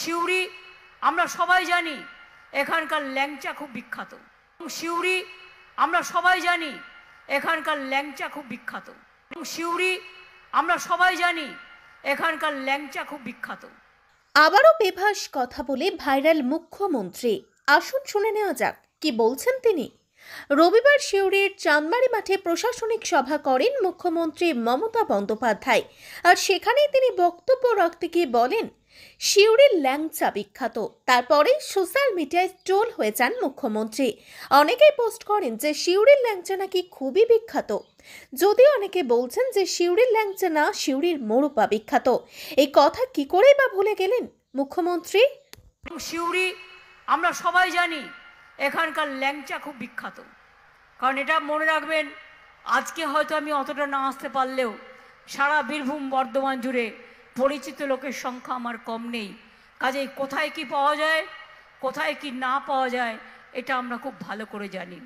সিউড়ি আমরা সবাই জানি এখানকার ল্যাংচা খুব বিখ্যাত। সিউড়ি আমরা সবাই জানি এখানকার ল্যাংচা খুব বিখ্যাত। সিউড়ি আমরা সবাই জানি এখানকার ল্যাংচা খুব বিখ্যাত। আবারও বেভাস কথা বলে ভাইরাল মুখ্যমন্ত্রী। আসুন শুনে নেওয়া যাক কি বলছেন তিনি। রবিবার সিউড়ির চাঁদমারি মাঠে প্রশাসনিক সভা করেন মুখ্যমন্ত্রী মমতা বন্দ্যোপাধ্যায়। আর সেখানেই তিনি বক্তব্য রাখতে গিয়ে বলেন, সিউড়ির ল্যাংচা বিখ্যাত। তারপরে সোশ্যাল মিডিয়ায় ট্রোল হয়ে যান মুখ্যমন্ত্রী। অনেকেই পোস্ট করেন যে সিউড়ির ল্যাংচা নাকি খুবই বিখ্যাত। যদিও অনেকে বলছেন যে সিউড়ির ল্যাংচা না, সিউড়ির মোরব্বা বিখ্যাত। এই কথা কি করেই বা ভুলে গেলেন মুখ্যমন্ত্রী? সিউড়ি আমরা সবাই জানি এখানকার ল্যাংচা খুব বিখ্যাত। কারণ এটা মনে রাখবেন, আজকে হয়তো আমি অতটা না আসতে পারলেও সারা বীরভূম বর্ধমান জুড়ে পরিচিত লোকের সংখ্যা আমার কম নেই। কাজেই কোথায় কি পাওয়া যায়, কোথায় কি না পাওয়া যায়, এটা আমরা খুব ভালো করে জানি।